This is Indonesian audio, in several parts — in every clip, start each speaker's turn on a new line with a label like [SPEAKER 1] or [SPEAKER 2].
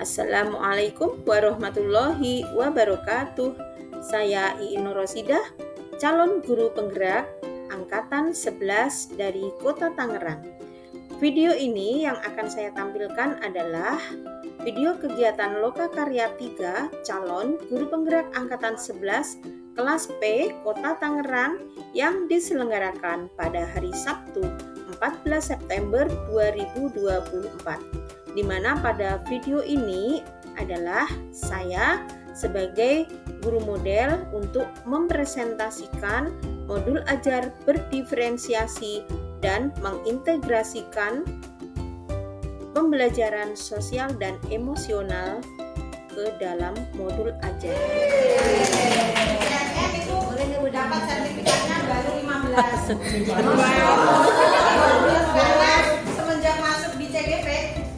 [SPEAKER 1] Assalamualaikum warahmatullahi wabarakatuh. Saya Iin Rosidah, calon guru penggerak angkatan 11 dari Kota Tangerang. Video ini yang akan saya tampilkan adalah video kegiatan Lokakarya 3 calon guru penggerak angkatan 11 kelas P Kota Tangerang yang diselenggarakan pada hari Sabtu 14 September 2024. Di mana pada video ini adalah saya sebagai guru model untuk mempresentasikan modul ajar berdiferensiasi dan mengintegrasikan pembelajaran sosial dan emosional ke dalam modul ajar.
[SPEAKER 2] Itu dapat sertifikatnya baru 15. Karena semenjak masuk di CGP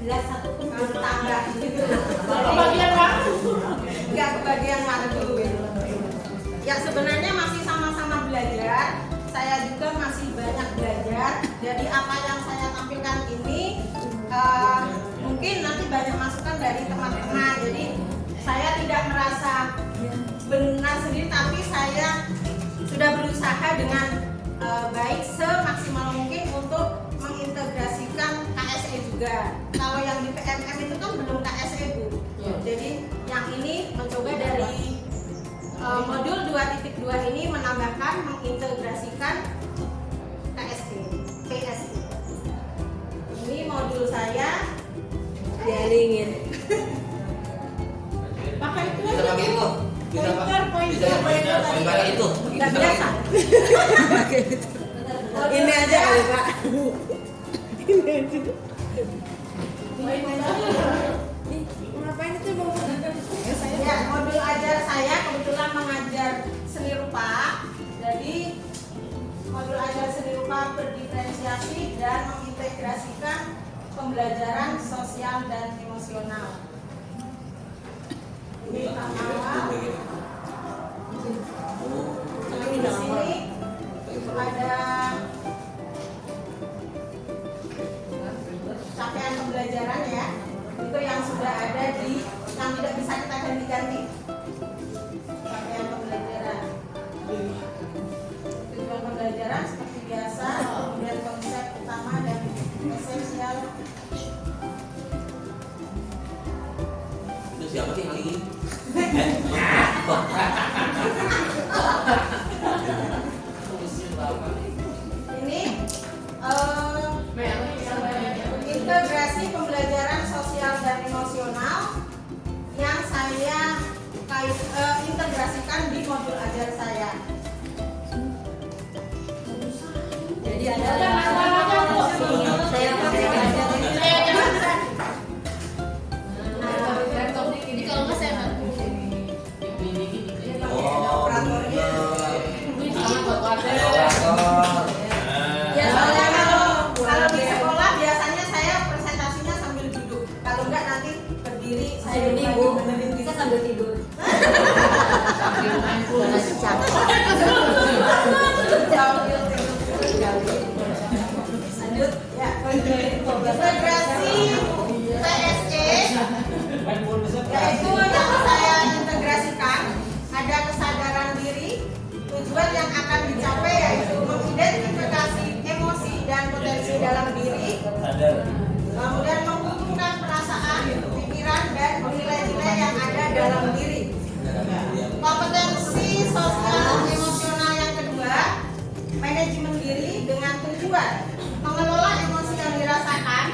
[SPEAKER 2] jelas satu pun bertambah gitu. Kebagian waktu. Enggak kebagian waktu. Ya sebenarnya masih sama-sama belajar. Saya juga masih banyak belajar. Jadi apa yang saya tampilkan ini mungkin nanti banyak masukan dari teman-teman. Jadi saya tidak merasa benar sendiri, tapi saya sudah berusaha dengan baik semaksimal mungkin untuk mengintegrasikan KSE juga. Kalau yang di PMM itu kan belum KSE Bu. Jadi yang ini mencoba dari modul 2.2 ini menambahkan mengintegrasikan KSE, PSE. Ini modul saya
[SPEAKER 3] Jaringin.
[SPEAKER 2] pakai itu
[SPEAKER 4] Bisa pakai itu.
[SPEAKER 2] pointer
[SPEAKER 4] itu.
[SPEAKER 2] nggak biasa.
[SPEAKER 3] Ini aja kali Pak. Ini aja. Ngapain itu Bang?
[SPEAKER 2] Ya, modul ajar saya kebetulan mengajar seni rupa. Jadi modul ajar seni rupa berdiferensiasi dan mengintegrasikan pembelajaran sosial dan emosional. Ini pertama. Di sini ada capaian pembelajaran ya. Itu yang sudah ada di yang tidak bisa kita ganti-ganti. Capaian pembelajaran. Tujuan pembelajaran seperti biasa, kemudian konsep utama dan esensial.
[SPEAKER 4] Itu siapa sih kali ini?
[SPEAKER 2] Ini integrasi pembelajaran sosial dan emosional yang saya integrasikan di modul ajar saya.
[SPEAKER 3] Jadi ada
[SPEAKER 2] Saya pakai ya, soalnya kalau di sekolah biasanya saya presentasinya sambil duduk. Kalau enggak nanti berdiri saya
[SPEAKER 3] ini Bu, bisa sambil tidur.
[SPEAKER 2] sambil main lanjut ya. Integrasi PSE yaitu yang saya integrasikan ada kesadaran diri. Tujuan yang akan dicapai yaitu mengidentifikasi emosi dan potensi dalam diri, kemudian menghubungkan perasaan, pikiran, dan nilai-nilai yang ada dalam diri. Kompetensi sosial emosional yang kedua, manajemen diri dengan tujuan mengelola emosi yang dirasakan,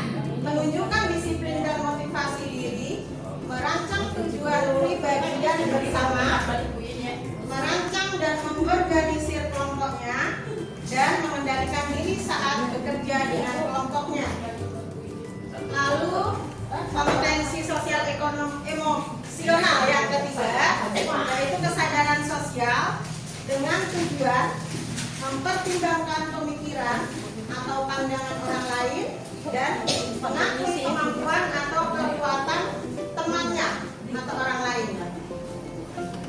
[SPEAKER 2] menunjukkan disiplin dan motivasi diri, merancang tujuan pribadi dan bersama, merancang dan mengorganisir kelompoknya, dan mengendalikan diri saat bekerja dengan kelompoknya. Lalu kompetensi sosial emosional yang ketiga yaitu kesadaran sosial dengan tujuan mempertimbangkan pemikiran atau pandangan orang lain dan mengakui kemampuan atau kekuatan temannya atau orang lain.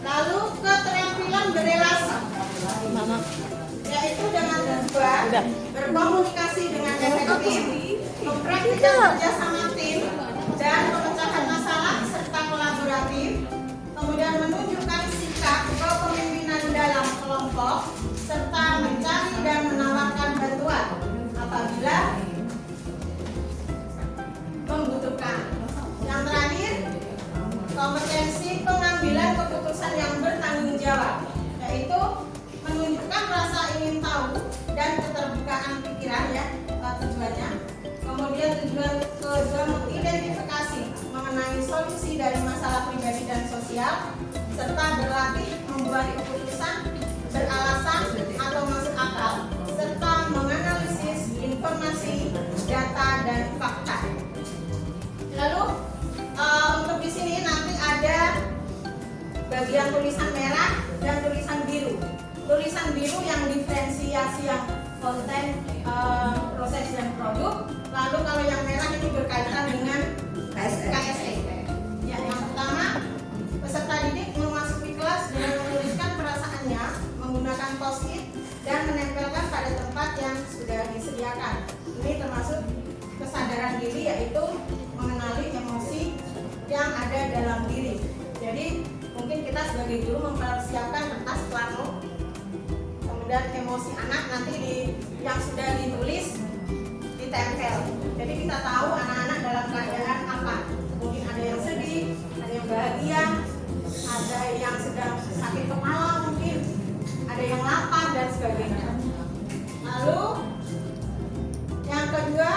[SPEAKER 2] Lalu keterampilan berelasi yaitu dengan tujuan berkomunikasi dengan efektif, mempraktikkan kerjasama tim dan pemecahan masalah kompetensi pengambilan keputusan yang bertanggung jawab, yaitu menunjukkan rasa ingin tahu dan keterbukaan pikiran ya tujuannya. Kemudian tujuan kedua mengidentifikasi mengenai solusi dari masalah pribadi dan sosial, serta berlatih membuat keputusan beralasan atau masuk akal, serta menganalisis informasi, data dan fakta. Lalu untuk di sini nanti ada bagian tulisan merah dan tulisan biru. Tulisan biru yang diferensiasi yang konten, proses dan produk. Lalu kalau yang merah ini berkaitan dengan KSE. Ya, yang pertama, peserta didik memasuki kelas dengan menuliskan perasaannya menggunakan post-it dan menempelkan pada tempat yang sudah disediakan. Ini termasuk kesadaran diri, yaitu mengenali emosi yang ada dalam diri. Jadi mungkin kita sebagai guru mempersiapkan kertas plano, kemudian emosi anak nanti yang sudah ditulis ditempel. Jadi kita tahu anak-anak dalam keadaan apa. Mungkin ada yang sedih, ada yang bahagia, ada yang sedang sakit kepala mungkin, ada yang lapar dan sebagainya. Lalu yang kedua,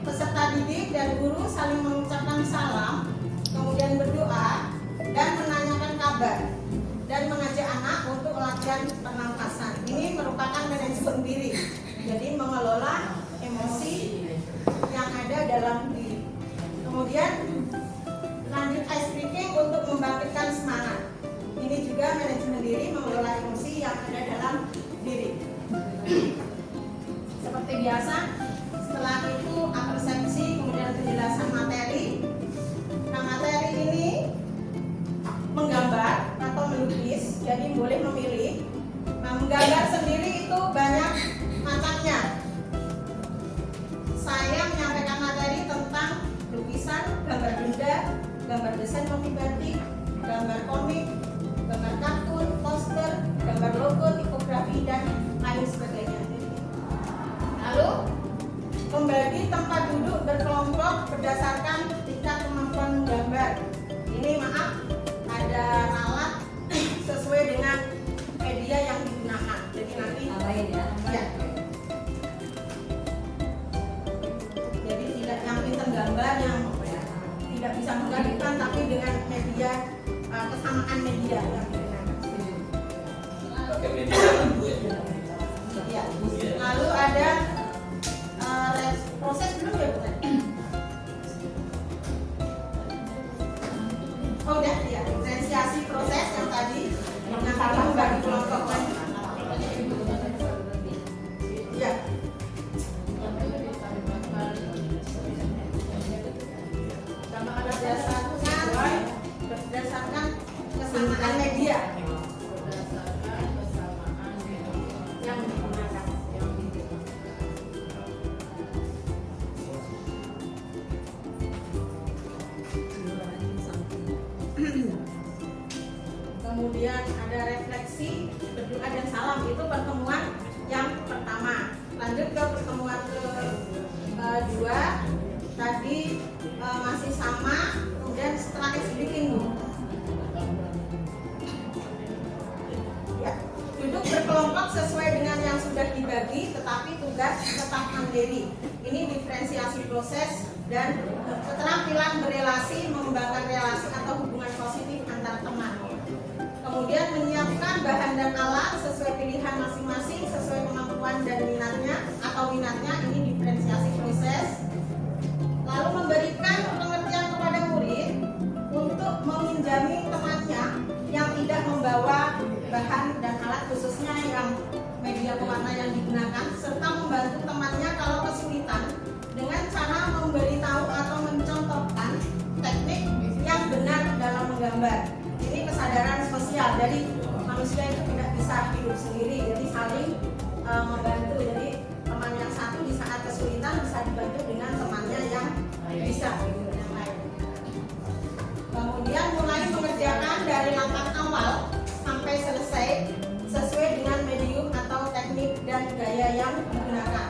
[SPEAKER 2] peserta didik dan guru saling mengucapkan salam, kemudian berdoa dan menanyakan kabar dan mengajak anak untuk latihan pernapasan. Ini merupakan manajemen diri, jadi mengelola emosi yang ada dalam diri. Kemudian lanjut ice breaking untuk membangkitkan semangat. Ini juga manajemen diri, mengelola emosi yang ada dalam diri. Seperti biasa, setelah itu persepsi, kemudian penjelasan materi. Nah, materi ini menggambar atau melukis, jadi boleh memilih. Nah, menggambar sendiri itu banyak macamnya. Saya menyampaikan materi tentang lukisan, gambar benda, gambar desain motif batik, gambar komik, gambar kartun, poster, gambar logo, tipografi, dan lain sebagainya. Lalu membagi tempat duduk berkelompok berdasarkan tingkat kemampuan menggambar. Ini maaf, ada alat sesuai dengan media yang digunakan. Jadi nanti ya. Jadi tidak yang pintar gambar yang tidak bisa menggambarkan, tapi dengan media kesamaan media yang digunakan.
[SPEAKER 4] Pakai media lampu ya.
[SPEAKER 2] Ya. Lalu ada proses dulu ya, bukan? Oh udah ya, diferensiasi proses yang tadi yang kami membagi kelompok kan? Ya. Berdasarkan kesamaan media yang digunakan. Kemudian ada refleksi, berdoa dan salam, itu pertemuan yang pertama. Lanjut ke pertemuan kedua, tadi masih sama, kemudian setelah speaking ya, duduk berkelompok sesuai dengan yang sudah dibagi, tetapi tugas tetap mandiri. Ini diferensiasi proses dan keterampilan berelasi, mengembangkan relasi atau hubungan positif antar teman. Kemudian menyiapkan bahan dan alat sesuai pilihan masing-masing, sesuai kemampuan dan minatnya atau minatnya, ini diferensiasi proses. Lalu memberikan pengertian kepada murid untuk meminjami temannya yang tidak membawa bahan dan alat, khususnya yang media pewarna yang digunakan, serta membantu temannya kalau kesulitan dengan cara memberitahu atau mencontohkan teknik yang benar dalam menggambar. Ini kesadaran sosial, jadi manusia itu tidak bisa hidup sendiri, jadi saling membantu. Jadi teman yang satu di saat kesulitan bisa dibantu dengan temannya yang bisa, yang lain. Kemudian mulai mengerjakan dari langkah awal sampai selesai sesuai dengan medium atau teknik dan gaya yang digunakan.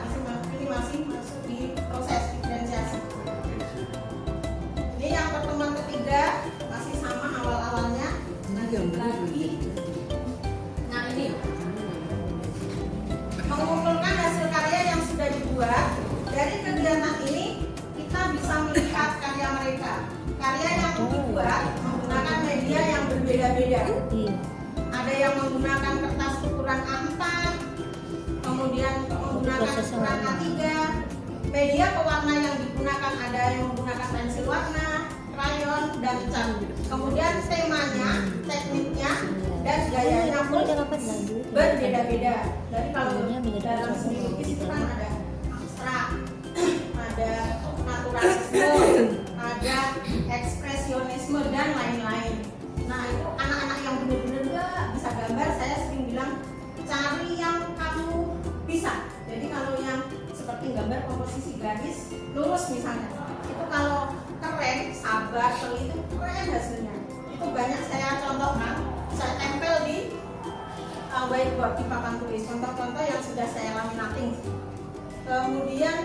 [SPEAKER 2] Ini masih masuk di proses diferensiasi. Ini yang pertemuan ketiga masih sama awal karya yang dibuat menggunakan media yang berbeda-beda. Ada yang menggunakan kertas ukuran A4, kemudian menggunakan ukuran A3. Media pewarna yang digunakan ada yang menggunakan pensil warna, krayon, dan cat. Kemudian temanya, tekniknya, dan gayanya pun berbeda-beda. Jadi kalau dalam seni lukis itu kan ada abstrak, ada naturalisme, ada ekspresionisme, dan lain-lain. Nah itu anak-anak yang benar-benar nggak bisa gambar, saya sering bilang cari yang kamu bisa. Jadi kalau yang seperti gambar komposisi garis lurus misalnya, itu kalau keren, sabar, itu keren hasilnya. Itu banyak saya contohkan, saya tempel di whiteboard, di papan tulis, contoh-contoh yang sudah saya laminating. Kemudian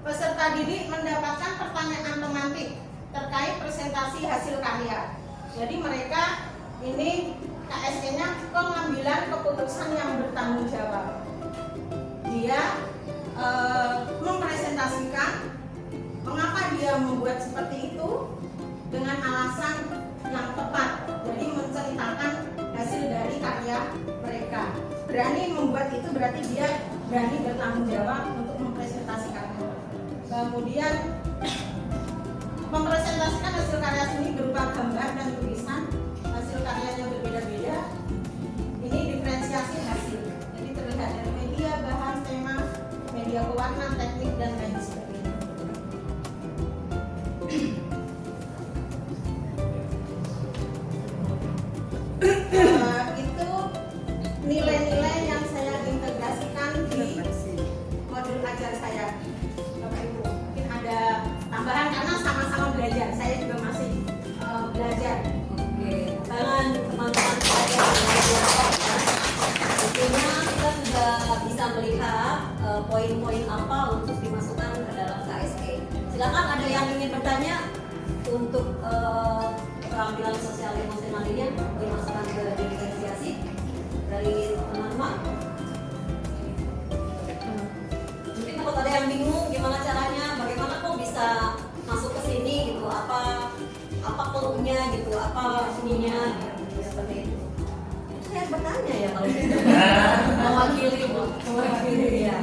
[SPEAKER 2] peserta didik mendapatkan pertanyaan pemantik terkait presentasi hasil karya. Jadi mereka ini KSE-nya pengambilan keputusan yang bertanggung jawab. Dia mempresentasikan mengapa dia membuat seperti itu dengan alasan yang tepat. Jadi menceritakan hasil dari karya mereka. Berani membuat itu berarti dia berani bertanggung jawab untuk mempresentasikannya. Kemudian mempresentasikan hasil karya seni berupa gambar dan tulisan. Hasil karyanya berbeda-beda. Ini diferensiasi hasil. Jadi terlihat dari media, bahan, tema, media pewarna, teknik, dan lain sebagainya. Itu nilai-nilai yang saya integrasikan di modul ajar saya, Bapak Ibu. Mungkin ada tambahan karena sama-sama belajar. Saya juga masih belajar.
[SPEAKER 5] Oke, tangan teman-teman saya tentunya kita sudah bisa melihat poin-poin apa untuk dimasukkan ke dalam KSE. Silakan ada yang ingin bertanya untuk keterampilan sosial emosional ini dimasukkan ke diferensiasi dari teman-teman. Mungkin kalau ada yang bingung gimana caranya, bagaimana kok bisa masuk ke sini gitu, apa perlunya gitu, apa ininya gitu, seperti itu. Itu saya bertanya ya kalau gitu. mewakili ya.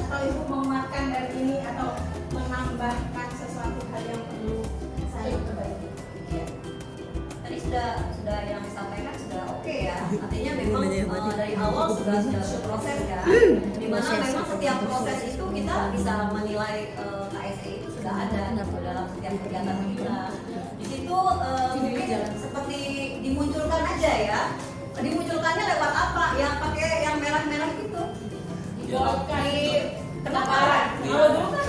[SPEAKER 2] Atau Ibu menguatkan dari ini atau menambahkan sesuatu hal yang perlu saya perbaiki.
[SPEAKER 5] Ya. Tadi sudah yang disampaikan sudah oke ya. Artinya memang dari awal sudah proses ya. Dimana memang setiap proses itu kita bisa menilai KSE itu sudah ada gitu, dalam setiap kegiatan kita. Di situ mungkin seperti dimunculkan aja ya. Dimunculkannya lewat apa? Yang pakai yang merah-merah itu. Kenapa? Kalau dulu kan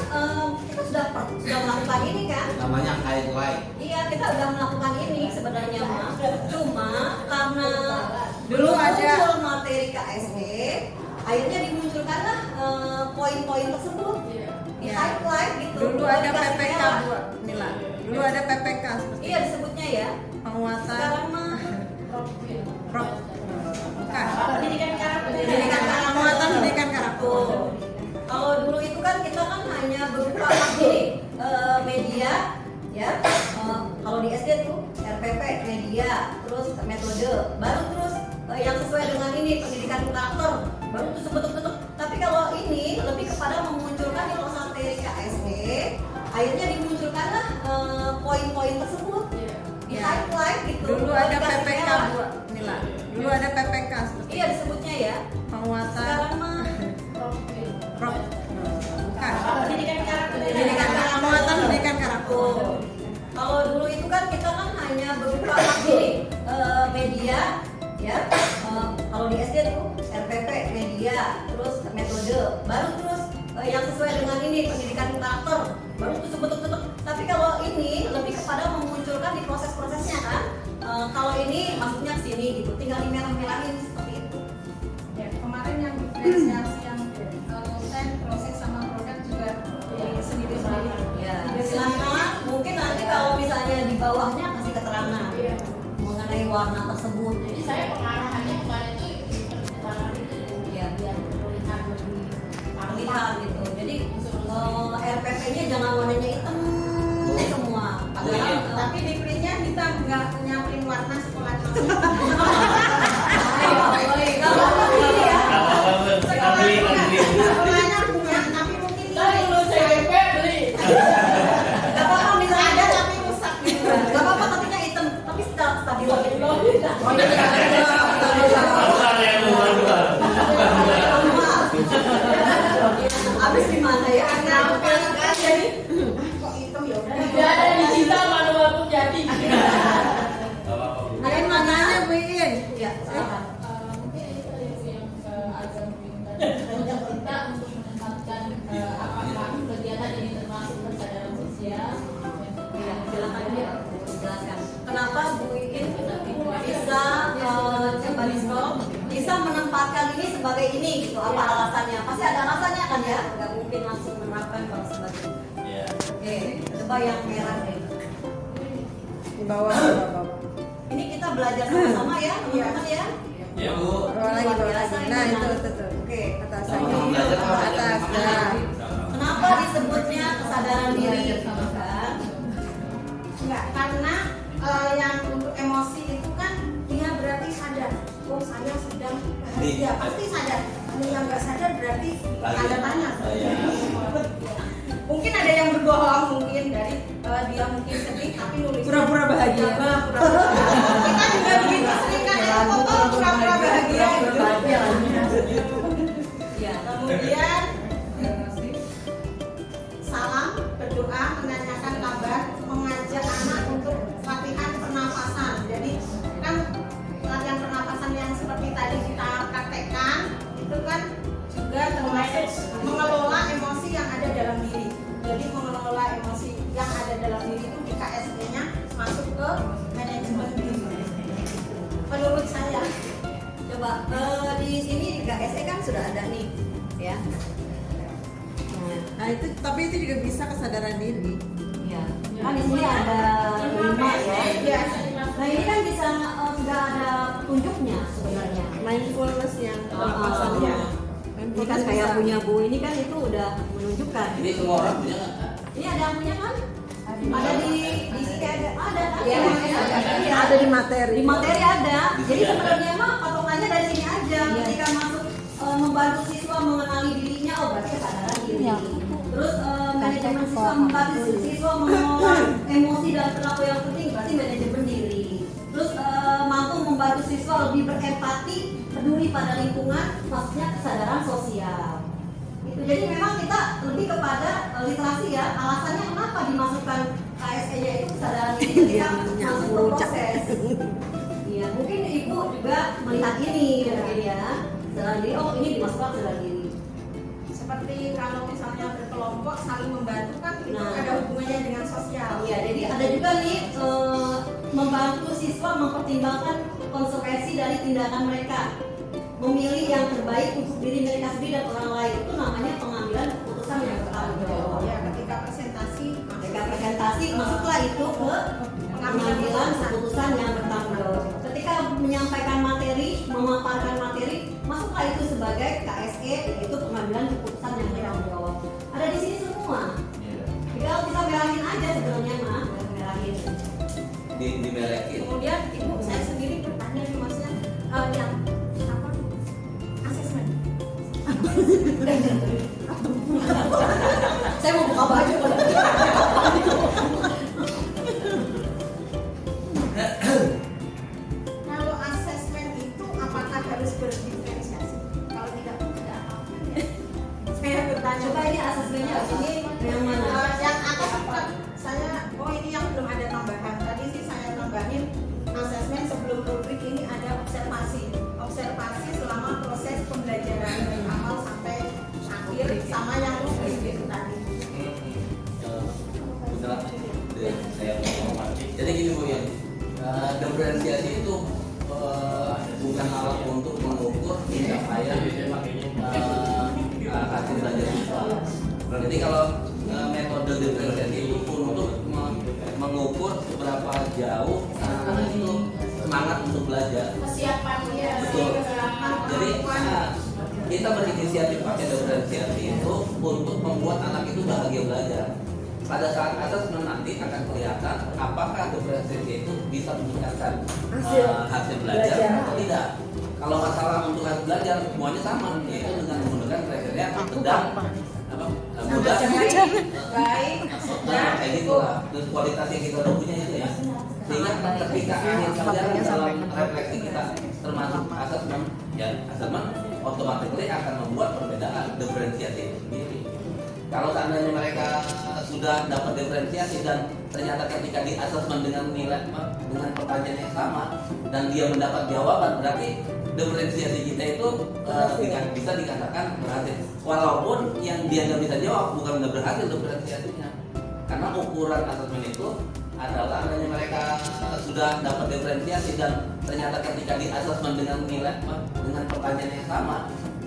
[SPEAKER 5] kita sudah melakukan ini kan?
[SPEAKER 4] Namanya highlight.
[SPEAKER 5] Iya, kita udah melakukan ini sebenarnya mah. Cuma karena
[SPEAKER 3] Dulu ada
[SPEAKER 5] muncul materi KSE, akhirnya dimunculkanlah poin-poin tersebut. Di highlight gitu.
[SPEAKER 3] dulu ada
[SPEAKER 5] Dikasih
[SPEAKER 3] PPK
[SPEAKER 5] merah.
[SPEAKER 3] Bu Mila. Dulu ada PPK seperti
[SPEAKER 5] Iya disebutnya ya.
[SPEAKER 3] penguatan
[SPEAKER 5] Sekarang mah
[SPEAKER 3] Prof. Bukan.
[SPEAKER 2] Pendidikan karakter.
[SPEAKER 5] pendidikan karakter.
[SPEAKER 3] Penguatan pendidikan karakter.
[SPEAKER 5] Tuh. Kalau dulu itu kan kita kan hanya berupa gini, media, ya. Kalau di SD tuh RPP media, terus metode, baru terus yang sesuai dengan ini pendidikan karakter, baru terus bentuk-bentuk. Tapi kalau ini lebih kepada memunculkan di materi KSE, akhirnya dimunculkanlah poin-poin tersebut. Di highlight gitu.
[SPEAKER 3] Dulu ada
[SPEAKER 5] dikasih
[SPEAKER 3] PPK
[SPEAKER 5] merah.
[SPEAKER 3] Bu Mila. Dulu ada PPK seperti
[SPEAKER 5] Iya disebutnya ya.
[SPEAKER 3] penguatan
[SPEAKER 5] Sekarang mah
[SPEAKER 3] Prof. Bukan.
[SPEAKER 2] Pendidikan karakter.
[SPEAKER 5] pendidikan karakter.
[SPEAKER 3] Penguatan pendidikan karakter.
[SPEAKER 5] Tuh. Kalau dulu itu kan kita kan hanya berupa gini, media, ya. Kalau di SD tuh RPP media, terus metode, baru terus yang sesuai dengan ini pendidikan karakter, baru terus bentuk-bentuk. Tapi kalau ini lebih kepada memunculkan di proses-prosesnya kan. Kalau ini maksudnya sini gitu, tinggal dimerah-merahin seperti itu.
[SPEAKER 2] Ya, kemarin yang diferensiasi yang konten, proses sama produk juga sendiri-sendiri.
[SPEAKER 5] Ya, silakan. Mungkin nanti kalau misalnya di bawahnya kasih keterangan mengenai warna tersebut.
[SPEAKER 6] Jadi saya pengarahannya kemarin itu keterangan itu
[SPEAKER 5] Ya,
[SPEAKER 6] biar terlihat lebih
[SPEAKER 5] terlihat gitu. Jadi RPP-nya jangan warnanya hitam Habis gimana ya?
[SPEAKER 2] Jadi kok hitam ya udah.
[SPEAKER 6] Tidak ada digital manual jadi.
[SPEAKER 3] Ada yang mananya Bu Iin?
[SPEAKER 5] Ya, silakan.
[SPEAKER 6] Mungkin itu yang agak minta kita untuk menempatkan apakah kegiatan ini termasuk kesadaran sosial.
[SPEAKER 5] Ya, silakan dia jelaskan. Kenapa Bu Iin bisa coba di stop, bisa menempatkan ini sebagai ini gitu? Apa alasannya? Pasti ada alasannya kan ya? Nggak mungkin langsung menerapkan kalau sebagai.
[SPEAKER 4] Iya.
[SPEAKER 5] Oke, coba yang merah deh.
[SPEAKER 3] Di bawah, di bawah.
[SPEAKER 5] Ini kita belajar sama-sama ya, teman-teman ya.
[SPEAKER 4] Ya Bu.
[SPEAKER 3] Bawah lagi, bawah lagi. Nah itu tuh.
[SPEAKER 5] Oke,
[SPEAKER 3] Atas
[SPEAKER 4] Sama-sama
[SPEAKER 3] lagi.
[SPEAKER 4] belajar apa aja?
[SPEAKER 3] Atas. Nah.
[SPEAKER 5] kenapa disebutnya kesadaran diri? Kan?
[SPEAKER 2] Enggak, karena yang untuk emosi itu kan dia berarti sadar. Oh saya sedang bahagia, pasti sadar. Kalau yang nggak sadar berarti ada tanya.
[SPEAKER 4] Iya.
[SPEAKER 2] Mungkin ada yang berbohong, mungkin dari dia mungkin sedih tapi nulis
[SPEAKER 3] Pura-pura bahagia.
[SPEAKER 2] Pura-pura. Kita juga begitu sering kan ada foto pura-pura bahagia gitu.
[SPEAKER 5] Ya.
[SPEAKER 2] Kemudian salam, berdoa, menanyakan kabar, mengajak anak untuk latihan pernapasan. Jadi kan latihan pernapasan yang seperti tadi kita praktekkan itu kan juga termasuk mengelola emosi yang ada dalam diri. Jadi mengelola emosi yang ada dalam diri itu di KSE-nya masuk ke manajemen diri. Menurut saya.
[SPEAKER 5] Coba di sini di KSE kan sudah ada nih, ya.
[SPEAKER 3] Nah itu, tapi itu juga bisa kesadaran diri.
[SPEAKER 5] Ya. Kan di sini ada 5 ya.
[SPEAKER 2] Iya.
[SPEAKER 5] Nah ini kan bisa sudah ada petunjuknya sebenarnya.
[SPEAKER 3] Mindfulness yang
[SPEAKER 5] Ah,
[SPEAKER 3] alasannya.
[SPEAKER 5] Ini kan kayak punya Bu ini kan itu udah menunjukkan.
[SPEAKER 4] Ini semua orang punya nggak?
[SPEAKER 5] Ini ada yang punya kan? Ada di sini ada.
[SPEAKER 3] Iya,
[SPEAKER 5] Iya.
[SPEAKER 3] ada di materi.
[SPEAKER 5] Di materi ada. Jadi sebenarnya mah patokannya dari sini aja. Ketika masuk membantu siswa mengenali dirinya, oh berarti kesadaran diri. Terus manajemen siswa membantu siswa mengelola emosi dan perilaku yang penting, berarti manajemen diri. Terus mampu membantu siswa lebih berempati, peduli pada lingkungan, maksudnya kesadaran sosial. Itu jadi memang kita lebih kepada literasi ya. Alasannya kenapa dimasukkan KSE-nya itu kesadaran diri ketika masuk ke proses. Iya, mungkin ibu juga melihat ini mungkin ya. Kesadaran diri, oh ini dimasukkan kesadaran diri.
[SPEAKER 2] Seperti kalau misalnya berkelompok saling membantu kan itu
[SPEAKER 5] Nah.
[SPEAKER 2] ada hubungannya dengan sosial.
[SPEAKER 5] Iya, jadi ada juga nih membantu siswa mempertimbangkan konsekuensi dari tindakan mereka. Memilih yang terbaik untuk diri mereka sendiri dan orang lain. Itu namanya pengambilan keputusan yang bertanggung jawab.
[SPEAKER 2] Ya, ketika presentasi
[SPEAKER 5] Ketika presentasi masuklah itu ke pengambilan keputusan yang bertanggung jawab. Ketika menyampaikan materi, memaparkan materi, masuklah itu sebagai KSE, yaitu pengambilan keputusan yang bertanggung jawab. Ada di sini semua. Jadi kalau kita merahin aja sebenarnya mah, merahin.
[SPEAKER 4] Dimelekin.
[SPEAKER 2] kemudian ibu saya sendiri bertanya nih maksudnya yang apa asesmen.
[SPEAKER 5] Saya mau buka baju.
[SPEAKER 2] Kalau asesmen itu apakah harus berdiferensiasi? Kalau tidak pun tidak apa-apa. Saya bertanya.
[SPEAKER 5] Coba ini asesmennya ini yang mana?
[SPEAKER 2] Yang atas bukan saya. Oh ini yang belum ada tambahan. Tadi sih saya tambahin asesmen sebelum rubrik ini ada observasi. Observasi selama proses pembelajaran dari awal sampai akhir sama yang rubrik itu tadi.
[SPEAKER 4] Saya ngomong. Jadi gini Bu ya, diferensiasi itu bukan alat untuk mengukur pencapaian hasil belajar siswa. Jadi kalau metode diferensiasi itu untuk mengukur seberapa jauh anak itu semangat untuk belajar.
[SPEAKER 6] Kesiapan dia.
[SPEAKER 4] Betul. Jadi kita berinisiatif pakai diferensiasi itu untuk membuat anak itu bahagia belajar. Pada saat asesmen nanti akan kelihatan apakah diferensiasi itu bisa meningkatkan hasil belajar atau tidak. Kalau masalah untuk hasil belajar semuanya sama, yaitu dengan menggunakan kriteria sedang mudah
[SPEAKER 2] baik,
[SPEAKER 4] nah, kayak gitu lah. Terus kualitas yang kita udah punya itu ya, sehingga ketika akhir pelajaran dalam refleksi kita termasuk asesmen, ya asesmen otomatis akan membuat perbedaan diferensiasi itu sendiri. Kalau seandainya mereka sudah dapat diferensiasi dan ternyata ketika di asesmen dengan nilai dengan pertanyaan yang sama dan dia mendapat jawaban, berarti diferensiasi kita itu bisa dikatakan berhasil. Walaupun yang dia nggak bisa jawab bukan nggak berhasil diferensiasinya, karena ukuran asesmen itu adalah adanya mereka sudah dapat diferensiasi dan ternyata ketika di asesmen dengan nilai dengan pertanyaan yang sama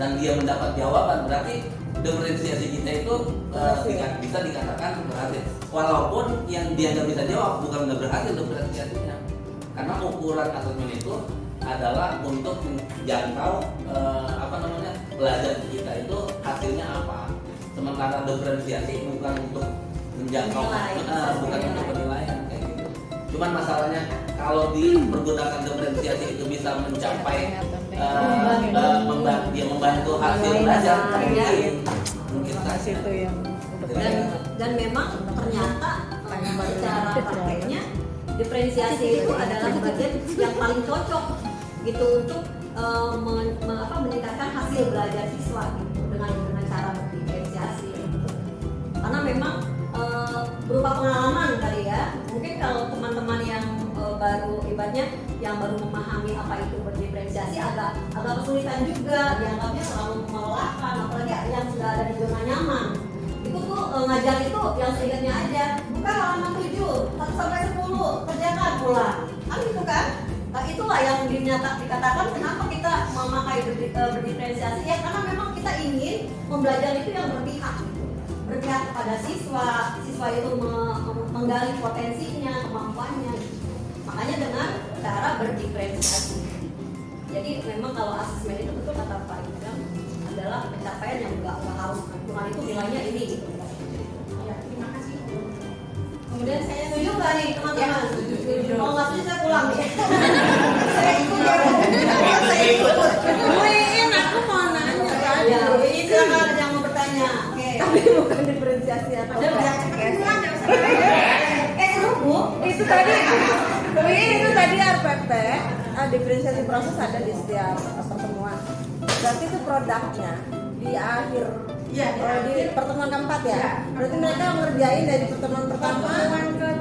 [SPEAKER 4] dan dia mendapat jawaban, berarti diferensiasi kita itu bisa dikatakan berhasil. Walaupun yang dia nggak bisa jawab bukan nggak berhasil diferensiasinya, karena ukuran asesmen itu adalah untuk menjangkau belajar kita itu hasilnya apa. Sementara diferensiasi bukan untuk menjangkau, bukan untuk penilaian kayak gitu. Cuman masalahnya kalau dipergunakan diferensiasi itu bisa mencapai membantu hasil belajar, mungkin
[SPEAKER 3] Hasil itu yang
[SPEAKER 5] dan memang ternyata secara prakteknya diferensiasi itu adalah bagian yang paling cocok gitu untuk meningkatkan hasil belajar siswa gitu, dengan cara diferensiasi gitu. Karena memang berupa pengalaman kali ya, mungkin kalau teman-teman yang baru ibaratnya yang baru memahami apa itu berdiferensiasi agak kesulitan juga, dianggapnya terlalu melelahkan, apalagi yang sudah ada di zona nyaman. Itu tuh ngajar itu yang seingatnya aja, buka halaman 7, 1 sampai 10, kerjakan pulang, kan gitu kan? Nah, itulah yang dikatakan kenapa kita memakai berdiferensiasi ya, karena memang kita ingin pembelajaran itu yang berpihak gitu. Berpihak kepada siswa itu menggali potensinya, kemampuannya. Makanya dengan cara berdiferensiasi. Jadi memang kalau asesmen itu betul kata Pak Idam adalah pencapaian yang nggak harus Tuhan itu nilainya ini gitu.
[SPEAKER 2] Ya, terima kasih. Kemudian saya
[SPEAKER 5] Setuju nggak nih teman-teman?
[SPEAKER 2] Setuju.
[SPEAKER 5] Kalau nggak setuju saya pulang nih.
[SPEAKER 2] saya ikut ya. Saya ikut.
[SPEAKER 3] Win, aku mau nanya tadi.
[SPEAKER 5] Ya, ini silakan ada yang mau bertanya. Oke.
[SPEAKER 3] Tapi bukan diferensiasi atau
[SPEAKER 2] Udah biar cepet pulang ya.
[SPEAKER 5] Seru Bu.
[SPEAKER 3] itu tadi Win, itu tadi RPP diferensiasi proses ada di setiap pertemuan. Berarti itu produknya di akhir di pertemuan keempat ya. Berarti mereka ngerjain dari pertemuan pertama kedua,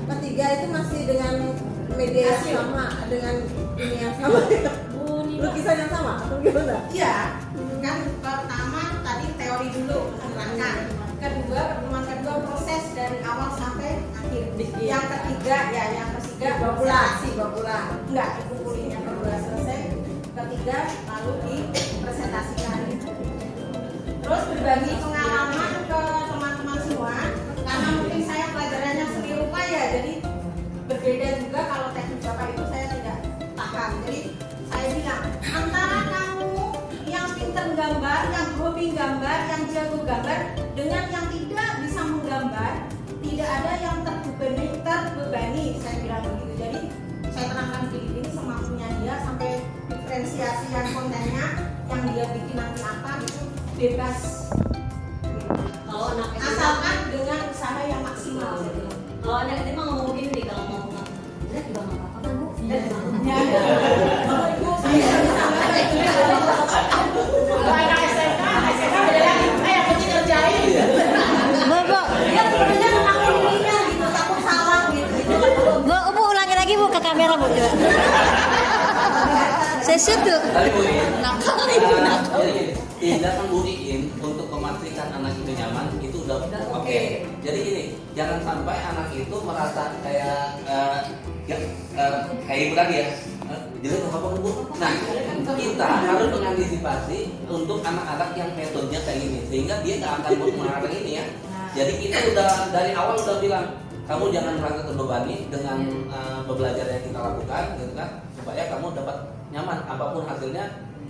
[SPEAKER 3] ketiga itu masih dengan media yang sama, dengan ini yang sama, lukisan yang sama atau gimana?
[SPEAKER 2] Iya, kan pertama tadi teori dulu menerangkan. Kedua, pertemuan kedua proses dari awal sampai akhir. Yang ketiga
[SPEAKER 3] dua bulan.
[SPEAKER 2] Enggak, dikumpulin yang kedua selesai. Ketiga lalu dipresentasikan. Terus berbagi pengalaman ke teman-teman semua. Karena mungkin saya pelajarannya seni rupa ya, jadi berbeda juga kalau teknik Bapak itu saya tidak paham. Jadi saya bilang antara kamu yang pintar gambar, yang hobi gambar, yang jago gambar dengan yang tidak bisa menggambar, tidak ada yang terbebani. Saya bilang begitu. Jadi saya terangkan begini semampunya dia sampai diferensiasi yang kontennya yang dia bikin nanti apa itu bebas.
[SPEAKER 5] Kalau anak SMA,
[SPEAKER 2] Asalkan dengan usaha yang maksimal.
[SPEAKER 5] kalau anak SMA ngomong gini nih, kalau mau lihat juga nggak apa-apa kan Bu? Lihat juga nggak
[SPEAKER 2] Ya,
[SPEAKER 5] apa-apa.
[SPEAKER 2] Bapak Ibu saya bisa
[SPEAKER 6] Kalau anak SMK beda lagi, yang penting ngerjain.
[SPEAKER 5] Dia sebenarnya menakut dirinya gitu, takut salah gitu.
[SPEAKER 7] Bu, ulangi lagi Bu ke kamera Bu. Saya setuju.
[SPEAKER 4] Tadi Bu Iin, jadi gini, tindakan Bu Iin untuk memastikan anak itu nyaman itu udah oke. Jadi gini, jangan sampai anak itu merasa kayak kayak ibu tadi ya. Jadi apa Bu? Nah, kita harus mengantisipasi untuk anak-anak yang metodenya kayak gini, sehingga dia nggak akan mengarah ini ya. Jadi kita udah dari awal udah bilang, kamu jangan merasa terbebani dengan pembelajaran yang kita lakukan, gitu kan, supaya kamu dapat nyaman apapun hasilnya.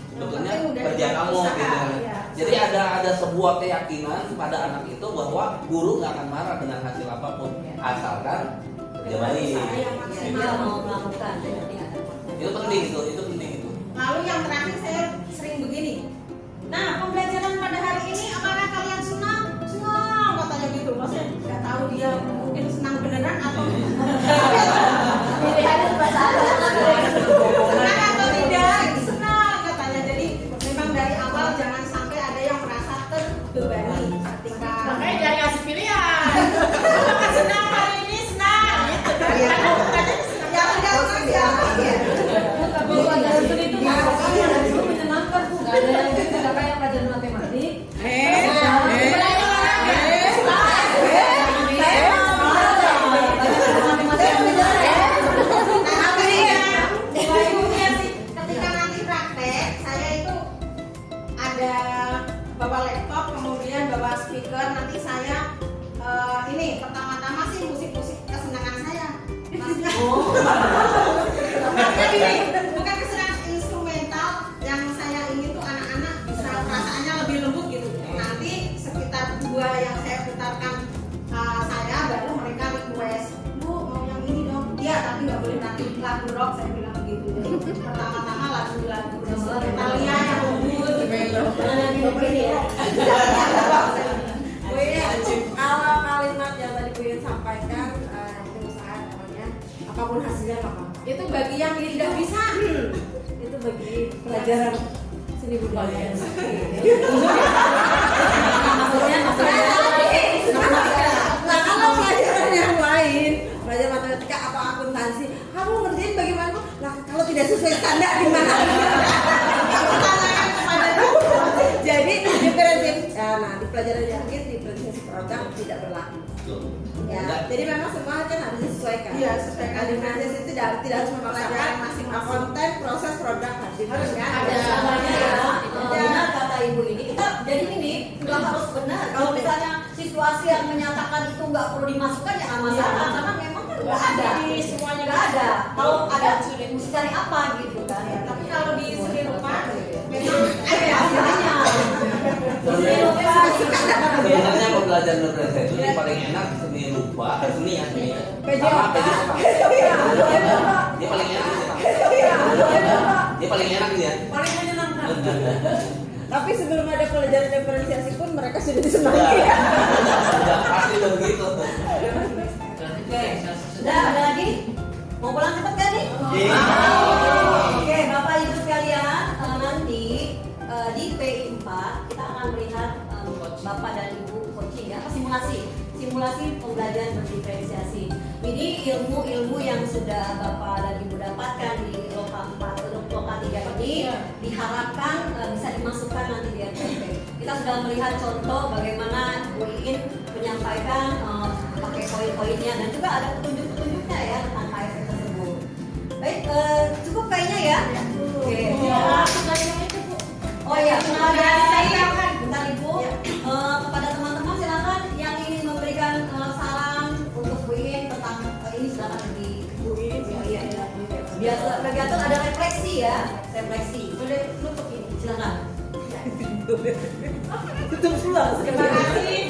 [SPEAKER 4] Sebetulnya kerja kamu gitu kan. Jadi ada sebuah keyakinan pada anak itu bahwa guru nggak akan marah dengan hasil apapun asalkan kerja baik.
[SPEAKER 5] Dia mau melakukan.
[SPEAKER 4] Itu penting itu penting itu.
[SPEAKER 2] Lalu yang terakhir saya sering begini. Nah, pembelajaran pada hari ini apakah kalian senang tahu dia mungkin senang beneran atau
[SPEAKER 5] Pilihannya bahasa
[SPEAKER 2] senang atau tidak, itu senang katanya. Jadi memang dari awal jangan sampai ada yang merasa terbebani ketika
[SPEAKER 6] Makanya jangan ngasih pilihan. Apakah senang hari ini senang gitu kan?
[SPEAKER 2] Iya.
[SPEAKER 6] Karena bukannya senang.
[SPEAKER 2] yang enggak senang siapa ya.
[SPEAKER 5] Tapi pelajaran seni itu itu menyenangkan Bu. Gak ada yang gitu, gak kayak pelajaran matematik.
[SPEAKER 2] Ketika nanti praktek, saya itu ada bawa laptop, kemudian bawa speaker. Nanti saya ini pertama-tama sih musik-musik kesenangan saya. Maksudnya, maksudnya gini, bukan kesenangan instrumental. Yang saya ingin tuh anak-anak bisa perasaannya lebih lembut gitu. Nanti sekitar 2 yang saya putarkan saya, baru mereka request, Bu mau yang ini dong. Iya, tapi nggak boleh nanti lagu rock, saya bilang begitu. Jadi pertama-tama lagu-lagu Italia yang lembut.
[SPEAKER 3] Kalau kalimat yang tadi Bu Yun sampaikan, pengusaha namanya apapun hasilnya nggak apa-apa.
[SPEAKER 2] Itu bagi yang tidak bisa.
[SPEAKER 3] Itu bagi pelajaran seni budaya. Nah kalau pelajaran yang lain, pelajaran matematika atau akuntansi, kamu ngerjain bagaimana? Nah kalau tidak sesuai standar gimana? Jadi diferensiasi, nah di pelajaran yang lain diferensiasi produk tidak berlaku. Ya, jadi memang semua kan harus disesuaikan.
[SPEAKER 2] Iya, sesuaikan.
[SPEAKER 3] Diferensiasi itu tidak harus memaksakan
[SPEAKER 2] Masing-masing.
[SPEAKER 3] konten proses produk harus diferensiasi.
[SPEAKER 5] Ada semuanya ya. Benar kata ibu ini. Kita jadi ini nggak harus benar. Kalau misalnya situasi yang menyatakan itu nggak perlu dimasukkan ya nggak masalah. Karena memang kan nggak ada.
[SPEAKER 6] Jadi semuanya
[SPEAKER 5] Nggak ada. Kalau ada mesti cari apa gitu kan.
[SPEAKER 2] Tapi kalau di seni rupa memang
[SPEAKER 5] Hasilnya.
[SPEAKER 4] Sebenarnya pembelajaran berprestasi itu yang paling enak seni rupa, seni ya seni. Sama PJOK. Dia paling enak. Dia paling enak dia.
[SPEAKER 5] Paling menyenangkan.
[SPEAKER 3] Tapi sebelum ada pelajaran diferensiasi pun mereka sudah
[SPEAKER 4] Sudah,
[SPEAKER 3] disenangi.
[SPEAKER 4] sudah pasti udah begitu.
[SPEAKER 5] Oke. Sudah ada lagi? Mau pulang cepet kan nih?
[SPEAKER 4] Iya.
[SPEAKER 5] Oke, Bapak Ibu sekalian, nanti di PI 4 kita akan melihat Bapak dan Ibu coaching ya, simulasi pembelajaran berdiferensiasi. Jadi ilmu-ilmu yang sudah Bapak dan Ibu dapatkan di Loka 4, Loka 3 ini diharapkan bisa dimasukkan nanti di RPP. Kita sudah melihat contoh bagaimana Bu Iin menyampaikan pakai poin-poinnya dan juga ada petunjuk-petunjuknya ya tentang KFP tersebut. Baik, cukup kayaknya ya. Oke. Oh iya, bentar Ibu. Kepada teman-teman silakan yang ingin memberikan saran untuk Bu Iin tentang ini silakan di Bu Iin. Iya. Biasa kegiatan ada refleksi ya, refleksi. Boleh tutup ini, silakan.
[SPEAKER 3] Tutup pulang.
[SPEAKER 2] terima kasih